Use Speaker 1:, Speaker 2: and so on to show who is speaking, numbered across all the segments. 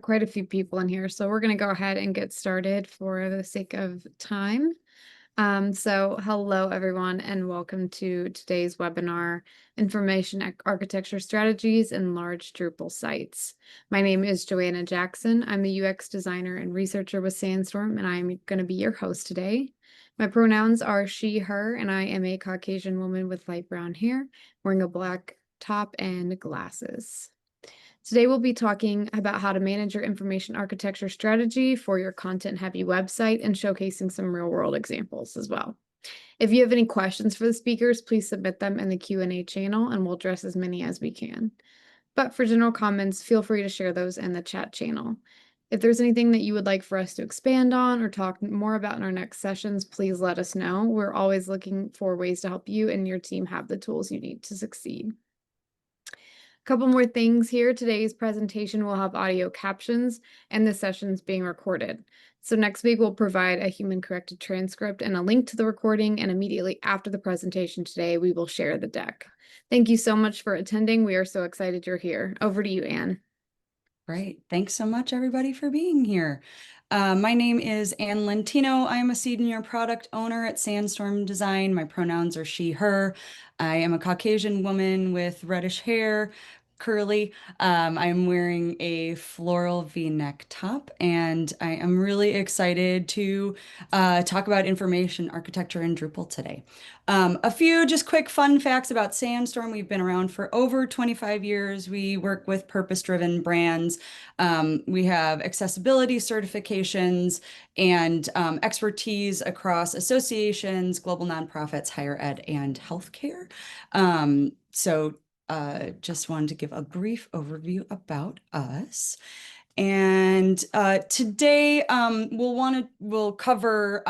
Speaker 1: Quite a few people in here, so we're going to go ahead and get started for the sake of time. So hello everyone and welcome to today's webinar, Information Architecture Strategies in Large Drupal Sites. My name is Joanna Jackson. I'm a UX designer and researcher with Sandstorm, and I'm going to be your host today. My pronouns are she, her, and I am a Caucasian woman with light brown hair, wearing a black top and glasses. Today, we'll be talking about how to manage your information architecture strategy for your content-heavy website and showcasing some real-world examples as well. If you have any questions for the speakers, please submit them in the Q&A channel, and we'll address as many as we can. But for general comments, feel free to share those in the chat channel. If there's anything that you would like for us to expand on or talk more about in our next sessions, please let us know. We're always looking for ways to help you and your team have the tools you need to succeed. Couple more things here. Today's presentation will have audio captions and the session's being recorded. So next week we'll provide a human corrected transcript and a link to the recording, and immediately after the presentation today, we will share the deck. Thank you so much for attending. We are so excited you're here. Over to you, Anne.
Speaker 2: Great. Thanks so much, everybody, for being here. My name is Anne Lentino. I'm a senior product owner at Sandstorm Design. My pronouns are she, her. I am a Caucasian woman with reddish hair, curly. I'm wearing a floral V-neck top, and I am really excited to talk about information architecture in Drupal today. A few just quick fun facts about Sandstorm. We've been around for over 25 years. We work with purpose-driven brands. We have accessibility certifications and expertise across associations, global nonprofits, higher ed, and healthcare. Just wanted to give a brief overview about us. And today we'll cover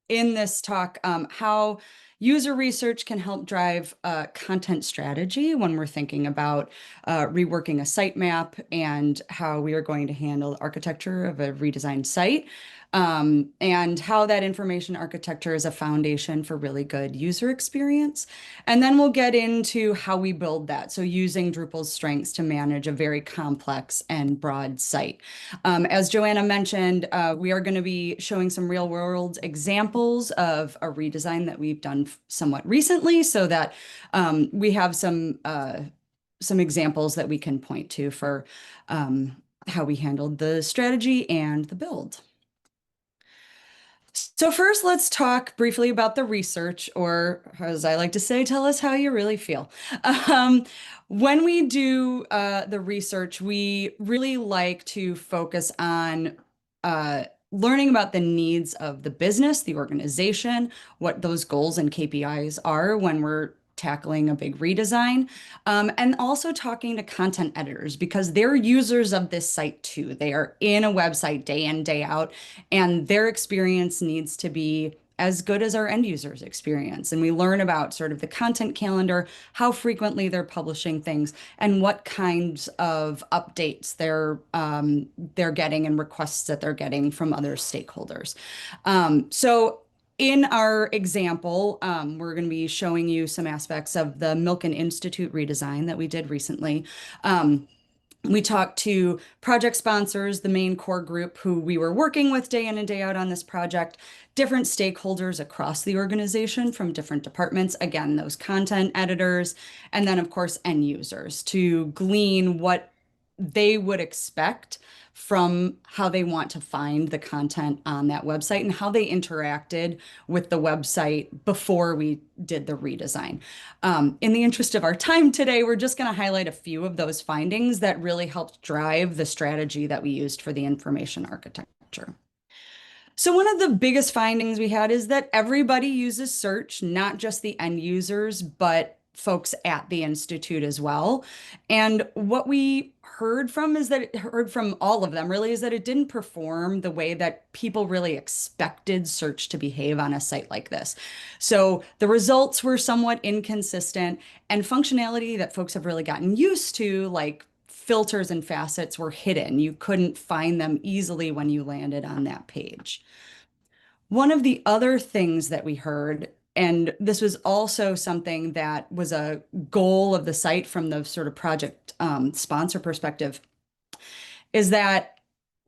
Speaker 2: in this talk how user research can help drive content strategy when we're thinking about reworking a sitemap and how we are going to handle architecture of a redesigned site, and how that information architecture is a foundation for really good user experience. And then we'll get into how we build that. So using Drupal's strengths to manage a very complex and broad site. As Joanna mentioned, we are going to be showing some real world examples of a redesign that we've done somewhat recently, so that we have some examples that we can point to for how we handled the strategy and the build. So first, let's talk briefly about the research, or as I like to say, tell us how you really feel. When we do the research, we really like to focus on learning about the needs of the business, the organization, what those goals and KPIs are when we're tackling a big redesign, and also talking to content editors, because they're users of this site too. They are in a website day in, day out, and their experience needs to be as good as our end users' experience. And we learn about sort of the content calendar, how frequently they're publishing things, and what kinds of updates they're getting and requests that they're getting from other stakeholders. So in our example, we're going to be showing you some aspects of the Milken Institute redesign that we did recently. We talked to project sponsors, the main core group who we were working with day in and day out on this project, different stakeholders across the organization from different departments, again, those content editors, and then, of course, end users, to glean what they would expect from how they want to find the content on that website and how they interacted with the website before we did the redesign. In the interest of our time today, we're just going to highlight a few of those findings that really helped drive the strategy that we used for the information architecture. So one of the biggest findings we had is that everybody uses search, not just the end users, but folks at the Institute as well. And what we heard from all of them really is that it didn't perform the way that people really expected search to behave on a site like this. So the results were somewhat inconsistent, and functionality that folks have really gotten used to, like filters and facets, were hidden. You couldn't find them easily when you landed on that page. One of the other things that we heard, and this was also something that was a goal of the site from the sort of project sponsor perspective, is that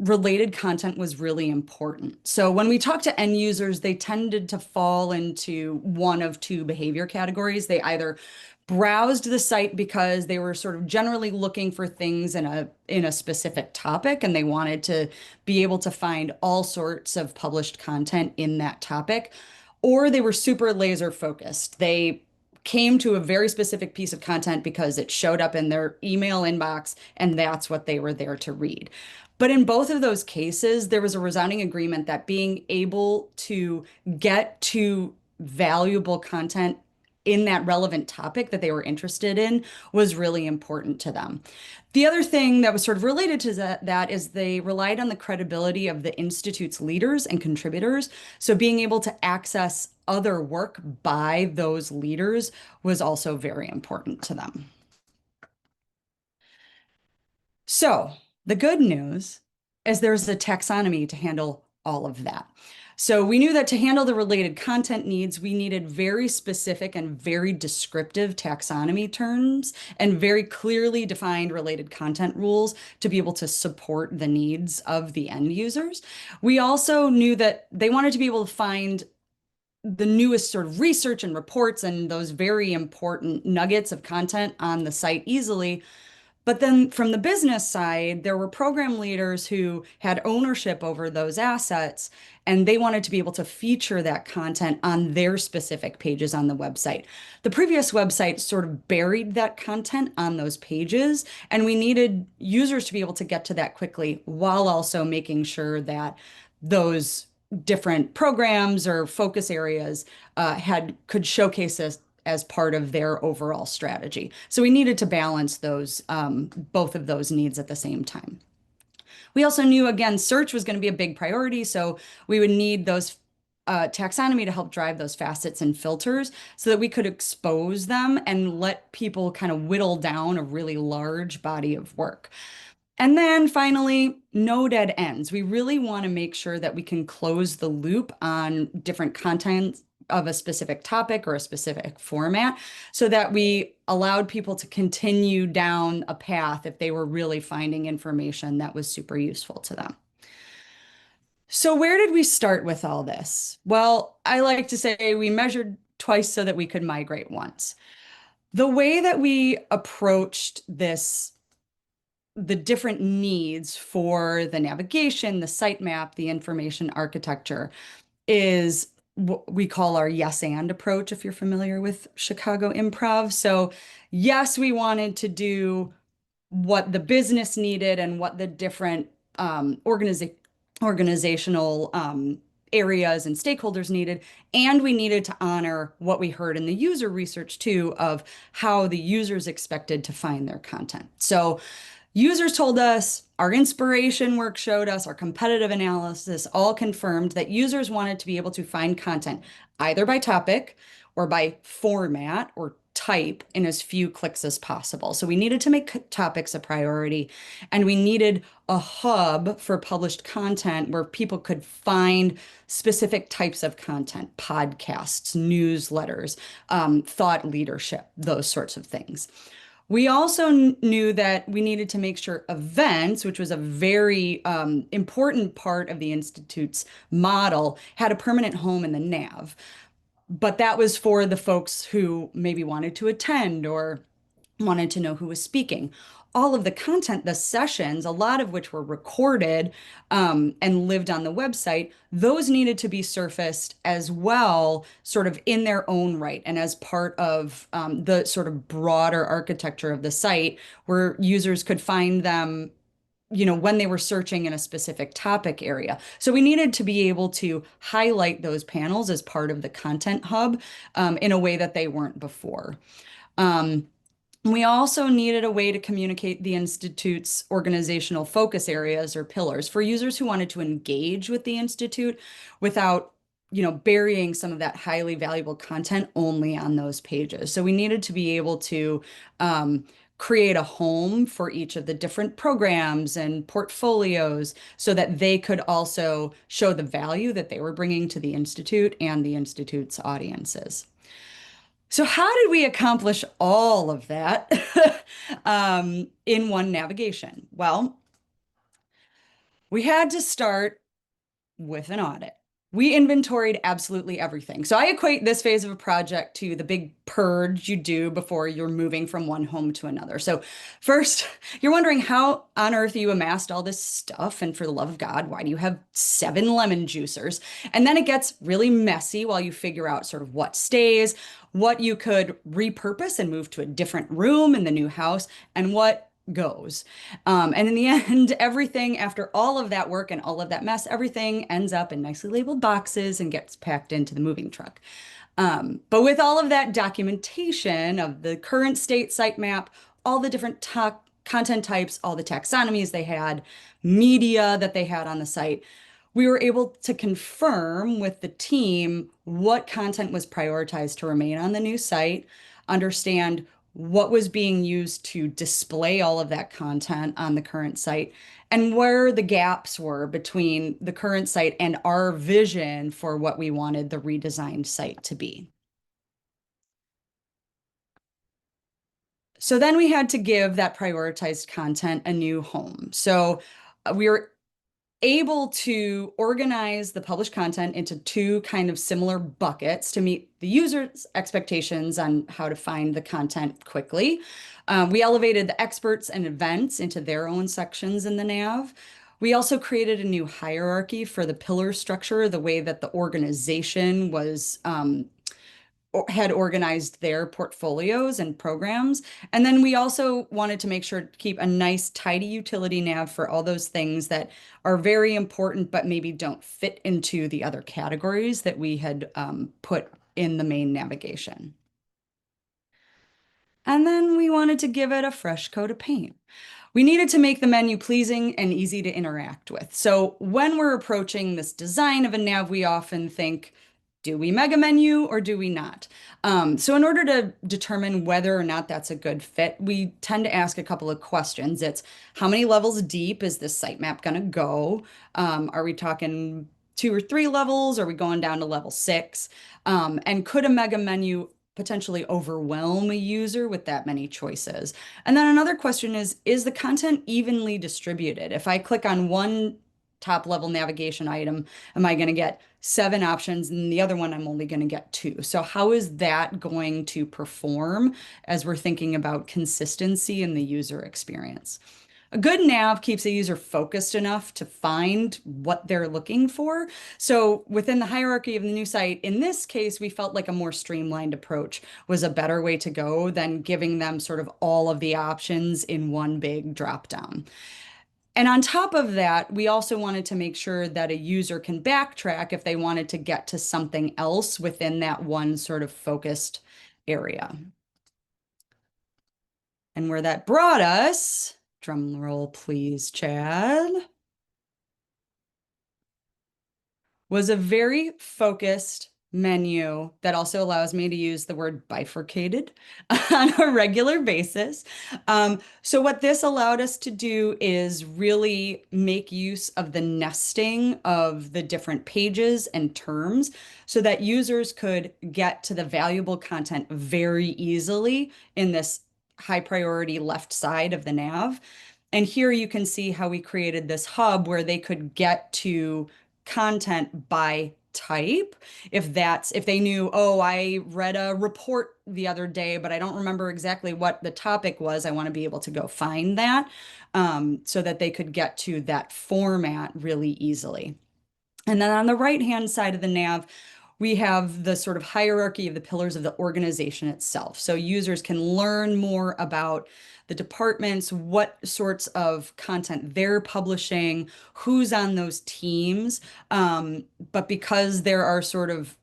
Speaker 2: related content was really important. So when we talk to end users, they tended to fall into one of two behavior categories. They either browsed the site because they were sort of generally looking for things in a specific topic and they wanted to be able to find all sorts of published content in that topic, or they were super laser focused. They came to a very specific piece of content because it showed up in their email inbox and that's what they were there to read. But in both of those cases, there was a resounding agreement that being able to get to valuable content in that relevant topic that they were interested in was really important to them. The other thing that was sort of related to that is they relied on the credibility of the Institute's leaders and contributors. So being able to access other work by those leaders was also very important to them. So the good news is there's a taxonomy to handle all of that. So we knew that to handle the related content needs, we needed very specific and very descriptive taxonomy terms and very clearly defined related content rules to be able to support the needs of the end users. We also knew that they wanted to be able to find the newest sort of research and reports and those very important nuggets of content on the site easily. But then from the business side, there were program leaders who had ownership over those assets, and they wanted to be able to feature that content on their specific pages on the website. The previous website sort of buried that content on those pages, and we needed users to be able to get to that quickly while also making sure that those different programs or focus areas had could showcase us as part of their overall strategy. So we needed to balance those both of those needs at the same time. We also knew, again, search was going to be a big priority, so we would need those taxonomy to help drive those facets and filters so that we could expose them and let people kind of whittle down a really large body of work. And then finally, no dead ends. We really want to make sure that we can close the loop on different content of a specific topic or a specific format so that we allowed people to continue down a path if they were really finding information that was super useful to them. So where did we start with all this? Well, I like to say we measured twice so that we could migrate once. The way that we approached this, the different needs for the navigation, the sitemap, the information architecture, is what we call our yes and approach, if you're familiar with Chicago improv. So, yes, we wanted to do what the business needed and what the different organizational areas and stakeholders needed. And we needed to honor what we heard in the user research too of how the users expected to find their content. So users told us, our inspiration work showed us, our competitive analysis all confirmed that users wanted to be able to find content either by topic or by format or type in as few clicks as possible. So we needed to make topics a priority, and we needed a hub for published content where people could find specific types of content, podcasts, newsletters, thought leadership, those sorts of things. We also knew that we needed to make sure events, which was a very important part of the Institute's model, had a permanent home in the nav. But that was for the folks who maybe wanted to attend or wanted to know who was speaking. All of the content, the sessions, a lot of which were recorded and lived on the website, those needed to be surfaced as well, sort of in their own right and as part of the sort of broader architecture of the site where users could find them, you know, when they were searching in a specific topic area. So we needed to be able to highlight those panels as part of the content hub in a way that they weren't before. We also needed a way to communicate the Institute's organizational focus areas or pillars for users who wanted to engage with the Institute without, you know, burying some of that highly valuable content only on those pages. So we needed to be able to create a home for each of the different programs and portfolios so that they could also show the value that they were bringing to the Institute and the Institute's audiences. So how did we accomplish all of that in one navigation? Well, We had to start with an audit. We inventoried absolutely everything. So I equate this phase of a project to the big purge you do before you're moving from one home to another. So first, you're wondering how on earth you amassed all this stuff. And for the love of God, why do you have 7 lemon juicers? And then it gets really messy while you figure out sort of what stays, what you could repurpose and move to a different room in the new house, and what goes. And in the end, everything after all of that work and all of that mess, everything ends up in nicely labeled boxes and gets packed into the moving truck. But with all of that documentation of the current state sitemap, all the different content types, all the taxonomies they had, media that they had on the site, we were able to confirm with the team what content was prioritized to remain on the new site, understand what was being used to display all of that content on the current site, and where the gaps were between the current site and our vision for what we wanted the redesigned site to be. So then we had to give that prioritized content a new home. So we were able to organize the published content into two kind of similar buckets to meet the user's expectations on how to find the content quickly. We elevated the experts and events into their own sections in the nav. We also created a new hierarchy for the pillar structure, the way that the organization was had organized their portfolios and programs. And then we also wanted to make sure to keep a nice, tidy utility nav for all those things that are very important, but maybe don't fit into the other categories that we had put in the main navigation. And then we wanted to give it a fresh coat of paint. We needed to make the menu pleasing and easy to interact with. So when we're approaching this design of a nav, we often think, do we mega menu or do we not? So in order to determine whether or not that's a good fit, we tend to ask a couple of questions. It's how many levels deep is this sitemap going to go? Are we talking 2 or 3 levels? Are we going down to level 6? And could a mega menu potentially overwhelm a user with that many choices? And then another question is the content evenly distributed? If I click on one top level navigation item, am I going to get 7 options and the other one I'm only going to get 2? So how is that going to perform as we're thinking about consistency in the user experience? A good nav keeps a user focused enough to find what they're looking for. So within the hierarchy of the new site, in this case, we felt like a more streamlined approach was a better way to go than giving them sort of all of the options in one big drop down. And on top of that, we also wanted to make sure that a user can backtrack if they wanted to get to something else within that one sort of focused area. And where that brought us, drum roll please, Chad, was a very focused menu that also allows me to use the word bifurcated on a regular basis. So what this allowed us to do is really make use of the nesting of the different pages and terms so that users could get to the valuable content very easily in this high priority left side of the nav. And here you can see how we created this hub where they could get to content by type. If they knew, oh, I read a report the other day, but I don't remember exactly what the topic was, I want to be able to go find that so that they could get to that format really easily. And then on the right-hand side of the nav, we have the sort of hierarchy of the pillars of the organization itself. So users can learn more about the departments, what sorts of content they're publishing, who's on those teams. But because there are sort of,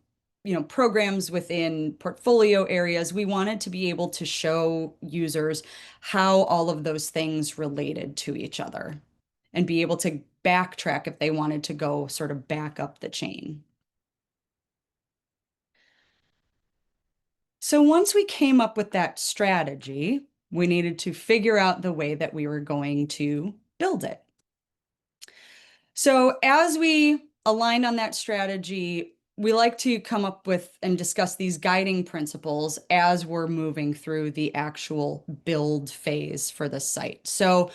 Speaker 2: programs within portfolio areas, we wanted to be able to show users how all of those things related to each other and be able to backtrack if they wanted to go sort of back up the chain. So once we came up with that strategy, we needed to figure out the way that we were going to build it. So as we aligned on that strategy, we like to come up with and discuss these guiding principles as we're moving through the actual build phase for the site. So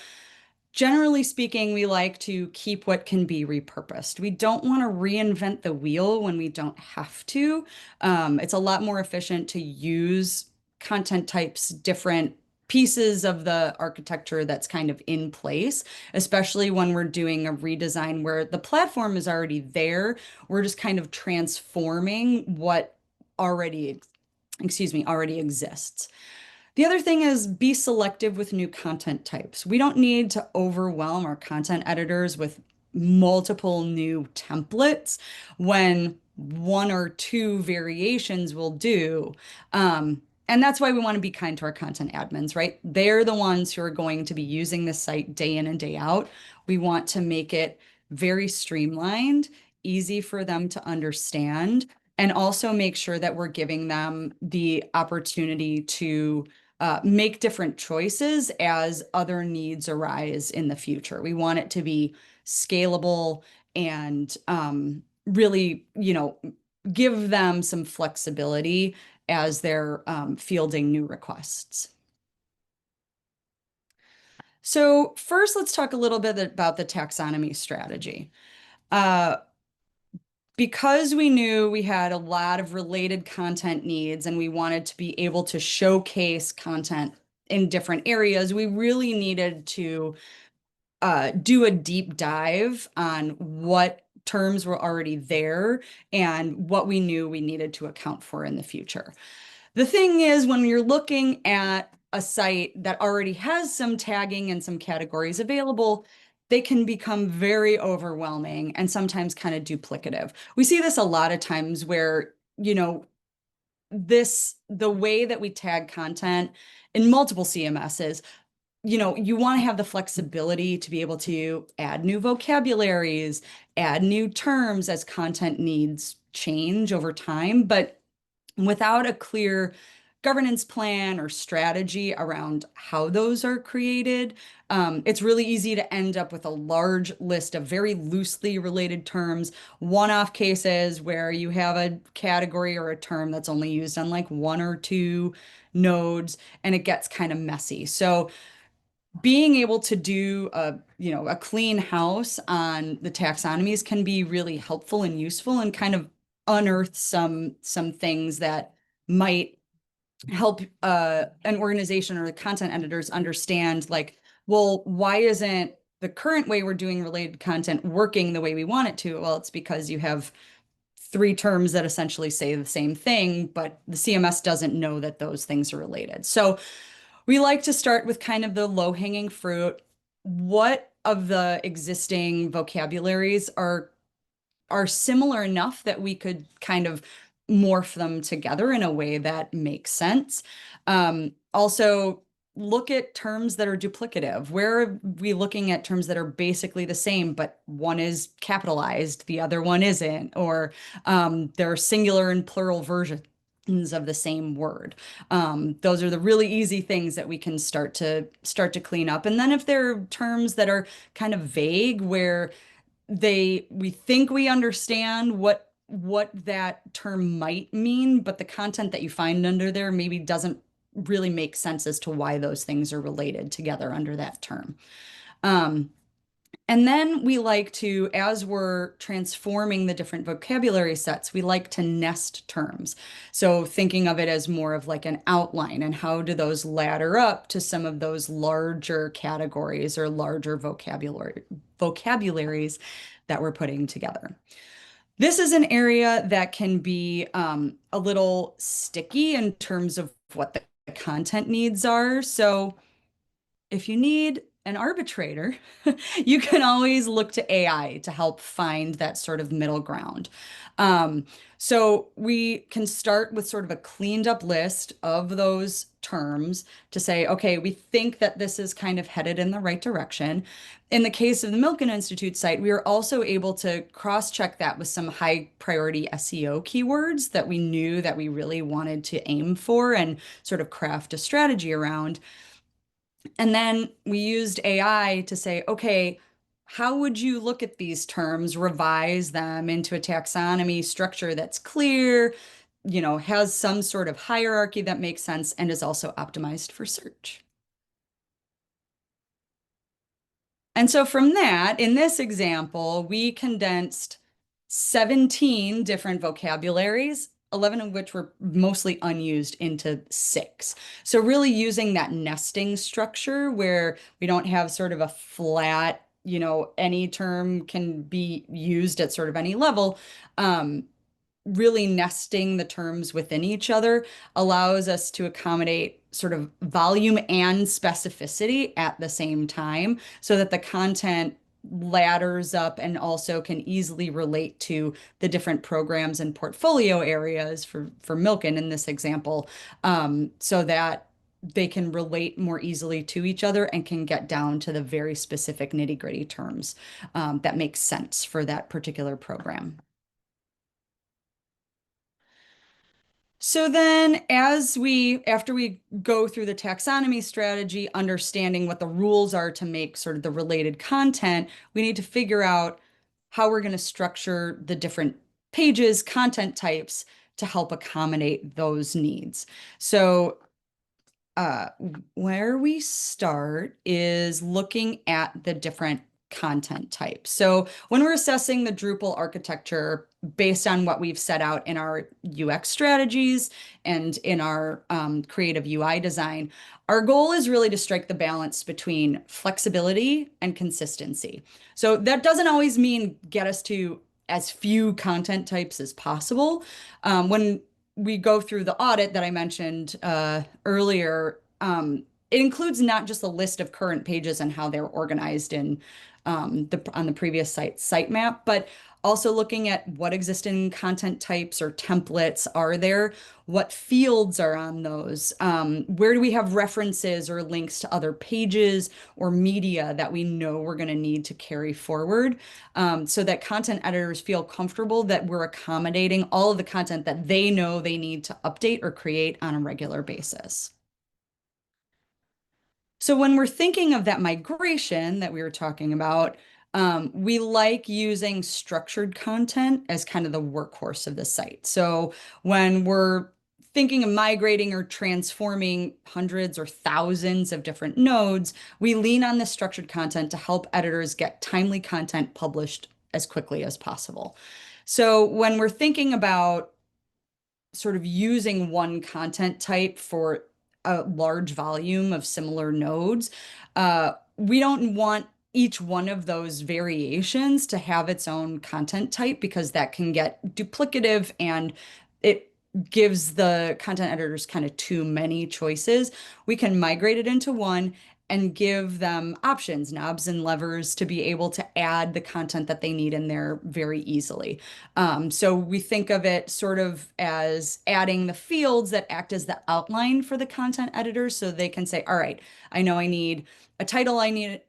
Speaker 2: Generally speaking, we like to keep what can be repurposed. We don't want to reinvent the wheel when we don't have to. It's a lot more efficient to use content types, different pieces of the architecture that's kind of in place, especially when we're doing a redesign where the platform is already there. We're just kind of transforming what already, already exists. The other thing is be selective with new content types. We don't need to overwhelm our content editors with multiple new templates when one or two variations will do. And that's why we want to be kind to our content admins, right? They're the ones who are going to be using the site day in and day out. We want to make it very streamlined, easy for them to understand, and also make sure that we're giving them the opportunity to make different choices as other needs arise in the future. We want it to be scalable and really, give them some flexibility as they're fielding new requests. So first, let's talk a little bit about the taxonomy strategy. Uh, because we knew we had a lot of related content needs and we wanted to be able to showcase content in different areas, we really needed to do a deep dive on what terms were already there and what we knew we needed to account for in the future. The thing is, when you're looking at a site that already has some tagging and some categories available, they can become very overwhelming and sometimes kind of duplicative. We see this a lot of times where, the way that we tag content in multiple CMSs, you want to have the flexibility to be able to add new vocabularies, add new terms as content needs change over time. But without a clear governance plan or strategy around how those are created, it's really easy to end up with a large list of very loosely related terms, one-off cases where you have a category or a term that's only used on like one or two nodes, and it gets kind of messy. So being able to do a clean house on the taxonomies can be really helpful and useful and kind of unearth some things that might help an organization or the content editors understand, like, well, why isn't the current way we're doing related content working the way we want it to? Well, it's because you have three terms that essentially say the same thing, but the CMS doesn't know that those things are related. So we like to start with kind of the low-hanging fruit. What of the existing vocabularies are similar enough that we could kind of morph them together in a way that makes sense? Also, look at terms that are duplicative. Where are we looking at terms that are basically the same, but one is capitalized, the other one isn't, or there are singular and plural versions of the same word. Those are the really easy things that we can start to clean up. And then if there are terms that are kind of vague, where we think we understand what that term might mean, but the content that you find under there maybe doesn't really make sense as to why those things are related together under that term. And then we like to, as we're transforming the different vocabulary sets, we like to nest terms. So thinking of it as more of like an outline, and how do those ladder up to some of those larger categories or larger vocabularies that we're putting together. This is an area that can be a little sticky in terms of what the content needs are. So if you need an arbitrator, you can always look to AI to help find that sort of middle ground. So we can start with sort of a cleaned up list of those terms to say, okay, we think that this is kind of headed in the right direction. In the case of the Milken Institute site, we were also able to cross-check that with some high priority SEO keywords that we knew that we really wanted to aim for and sort of craft a strategy around. And then we used AI to say, okay, how would you look at these terms, revise them into a taxonomy structure that's clear, has some sort of hierarchy that makes sense, and is also optimized for search? And so from that, in this example, we condensed 17 different vocabularies, 11 of which were mostly unused, into six. So really using that nesting structure where we don't have sort of a flat, any term can be used at sort of any level. Really nesting the terms within each other allows us to accommodate sort of volume and specificity at the same time so that the content ladders up and also can easily relate to the different programs and portfolio areas for Milken in this example, so that they can relate more easily to each other and can get down to the very specific nitty-gritty terms that make sense for that particular program. So then after we go through the taxonomy strategy, understanding what the rules are to make sort of the related content, we need to figure out how we're going to structure the different pages, content types to help accommodate those needs. So uh, where we start is looking at the different content types. So when we're assessing the Drupal architecture based on what we've set out in our UX strategies and in our creative UI design, our goal is really to strike the balance between flexibility and consistency. So that doesn't always mean get us to as few content types as possible. When we go through the audit that I mentioned earlier, it includes not just a list of current pages and how they're organized in on the previous sitemap, but also looking at what existing content types or templates are there, what fields are on those, where do we have references or links to other pages or media that we know we're going to need to carry forward, so that content editors feel comfortable that we're accommodating all of the content that they know they need to update or create on a regular basis. So when we're thinking of that migration that we were talking about, we like using structured content as kind of the workhorse of the site. So when we're thinking of migrating or transforming hundreds or thousands of different nodes, we lean on this structured content to help editors get timely content published as quickly as possible. So when we're thinking about sort of using one content type for a large volume of similar nodes, we don't want each one of those variations to have its own content type because that can get duplicative and it gives the content editors kind of too many choices. We can migrate it into one and give them options, knobs and levers to be able to add the content that they need in there very easily. So we think of it sort of as adding the fields that act as the outline for the content editors so they can say, all right, I know I need a title, I need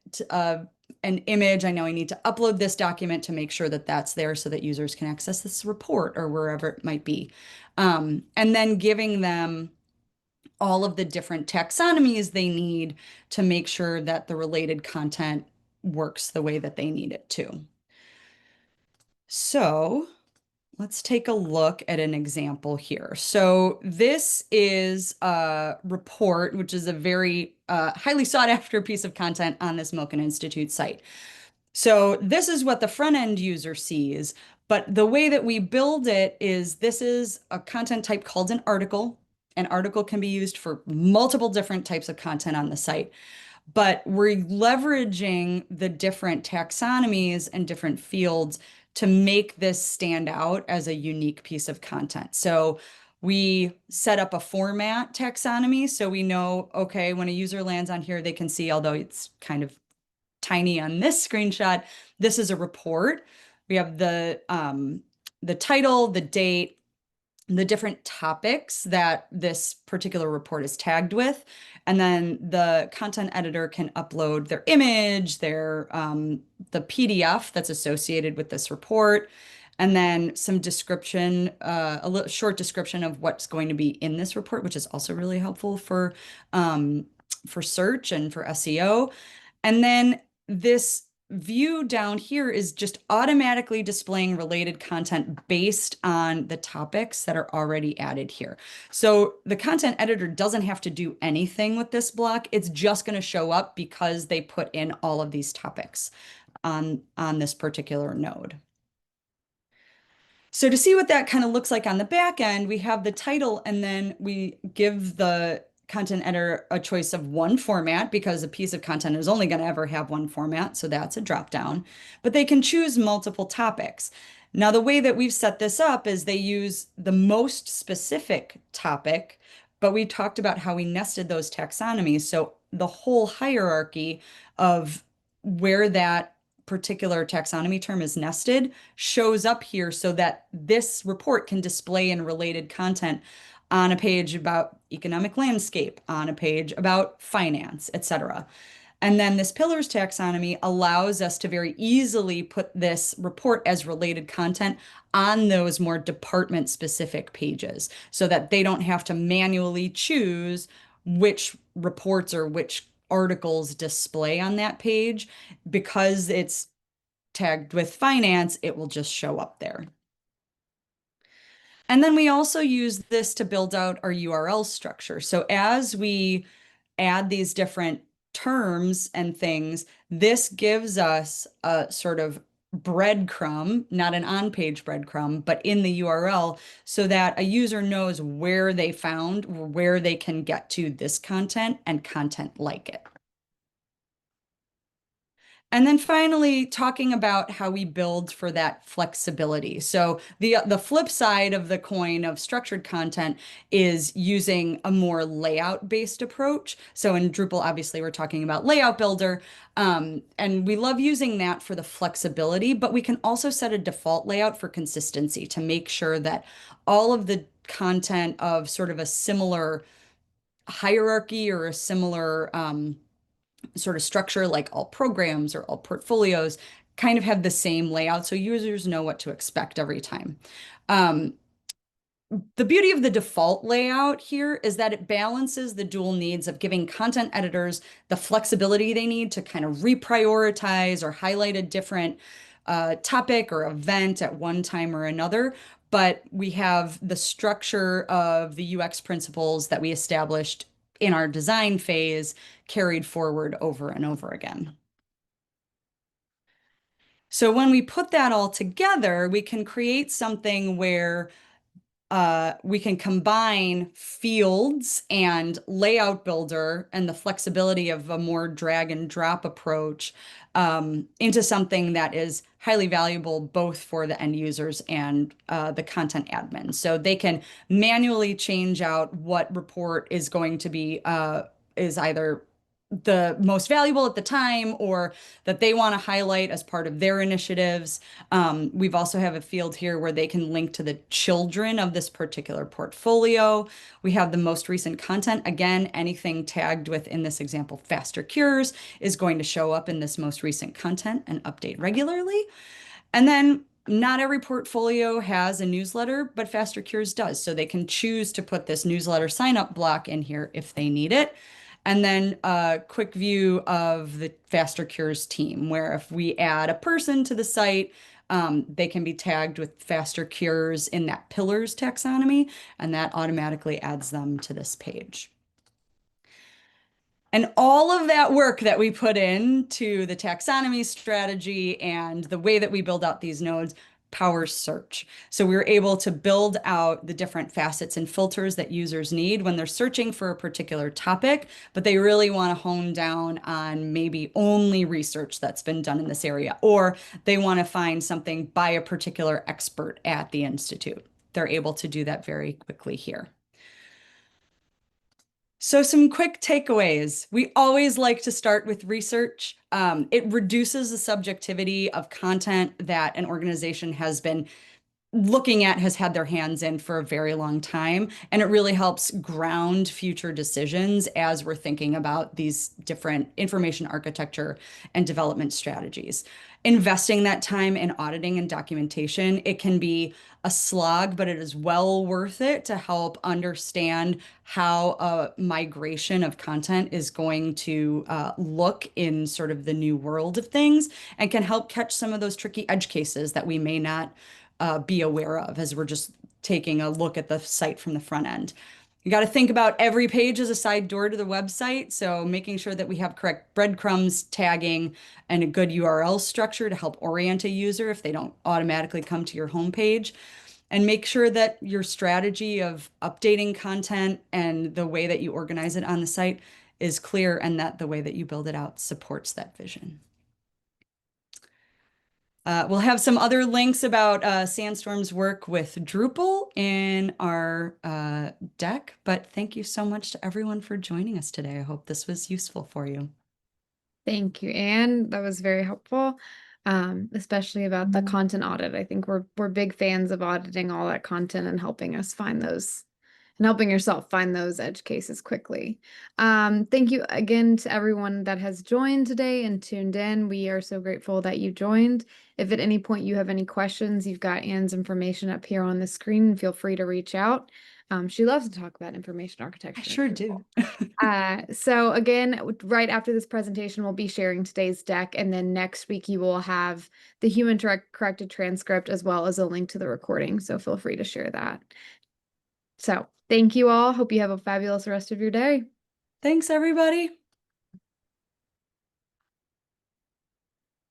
Speaker 2: an image, I know I need to upload this document to make sure that that's there so that users can access this report or wherever it might be. And then giving them all of the different taxonomies they need to make sure that the related content works the way that they need it to. So let's take a look at an example here. So this is a report, which is a very highly sought after piece of content on this Milken Institute site. So this is what the front end user sees, but the way that we build it is this is a content type called an article. An article can be used for multiple different types of content on the site, but we're leveraging the different taxonomies and different fields to make this stand out as a unique piece of content. So we set up a format taxonomy so we know, okay, when a user lands on here, they can see, although it's kind of tiny on this screenshot, this is a report. We have the title, the date, the different topics that this particular report is tagged with. And then the content editor can upload their image, the PDF that's associated with this report, and then some description, a little short description of what's going to be in this report, which is also really helpful for search and for SEO. And then this view down here is just automatically displaying related content based on the topics that are already added here. So the content editor doesn't have to do anything with this block. It's just going to show up because they put in all of these topics on this particular node. So to see what that kind of looks like on the back end, we have the title and then we give the content editor a choice of one format because a piece of content is only going to ever have one format. So that's a drop down, but they can choose multiple topics. Now, the way that we've set this up is they use the most specific topic, but we talked about how we nested those taxonomies. So the whole hierarchy of where that particular taxonomy term is nested shows up here so that this report can display in related content on a page about economic landscape, on a page about finance, etc. And then this pillars taxonomy allows us to very easily put this report as related content on those more department specific pages so that they don't have to manually choose which reports or which articles display on that page. Because it's tagged with finance, it will just show up there. And then we also use this to build out our URL structure. So as we add these different terms and things, this gives us a sort of breadcrumb, not an on-page breadcrumb, but in the URL so that a user knows where they found, where they can get to this content and content like it. And then finally, talking about how we build for that flexibility. So the flip side of the coin of structured content is using a more layout-based approach. So in Drupal, obviously, we're talking about Layout Builder, and we love using that for the flexibility, but we can also set a default layout for consistency to make sure that all of the content of sort of a similar hierarchy or a similar sort of structure, like all programs or all portfolios, kind of have the same layout so users know what to expect every time. The beauty of the default layout here is that it balances the dual needs of giving content editors the flexibility they need to kind of reprioritize or highlight a different topic or event at one time or another. But we have the structure of the UX principles that we established in our design phase carried forward over and over again. So when we put that all together, we can create something where we can combine fields and layout builder and the flexibility of a more drag and drop approach into something that is highly valuable both for the end users and the content admin. So they can manually change out what report is going to be is either the most valuable at the time or that they want to highlight as part of their initiatives. We've also have a field here where they can link to the children of this particular portfolio. We have the most recent content. Again, anything tagged with, in this example, faster cures is going to show up in this most recent content and update regularly. And then not every portfolio has a newsletter, but Faster Cures does. So they can choose to put this newsletter sign up block in here if they need it. And then a quick view of the Faster Cures team, where if we add a person to the site, they can be tagged with Faster Cures in that pillars taxonomy, and that automatically adds them to this page. And all of that work that we put into the taxonomy strategy and the way that we build out these nodes powers search. So we were able to build out the different facets and filters that users need when they're searching for a particular topic, but they really want to hone down on maybe only research that's been done in this area, or they want to find something by a particular expert at the Institute. They're able to do that very quickly here. So some quick takeaways. We always like to start with research. It reduces the subjectivity of content that an organization has been looking at, has had their hands in for a very long time. And it really helps ground future decisions as we're thinking about these different information architecture and development strategies. investing that time in auditing and documentation. It can be a slog, but it is well worth it to help understand how a migration of content is going to look in sort of the new world of things, and can help catch some of those tricky edge cases that we may not be aware of as we're just taking a look at the site from the front end. You got to think about every page as a side door to the website. So making sure that we have correct breadcrumbs, tagging, and a good URL structure to help orient a user if they don't automatically come to your homepage. And make sure that your strategy of updating content and the way that you organize it on the site is clear, and that the way that you build it out supports that vision. We'll have some other links about Sandstorm's work with Drupal in our deck, but thank you so much to everyone for joining us today. I hope this was useful for you.
Speaker 1: Thank you, Anne. That was very helpful, especially about the content audit. I think we're big fans of auditing all that content and helping us find those and helping yourself find those edge cases quickly. Thank you again to everyone that has joined today and tuned in. We are so grateful that you joined. If at any point you have any questions, you've got Anne's information up here on the screen. Feel free to reach out. She loves to talk about information
Speaker 2: I
Speaker 1: architecture.
Speaker 2: sure do.
Speaker 1: So again, right after this presentation, we'll be sharing today's deck, and then next week you will have the human corrected transcript as well as a link to the recording. So feel free to share that. So thank you all. Hope you have a fabulous rest of your day.
Speaker 2: Thanks, everybody.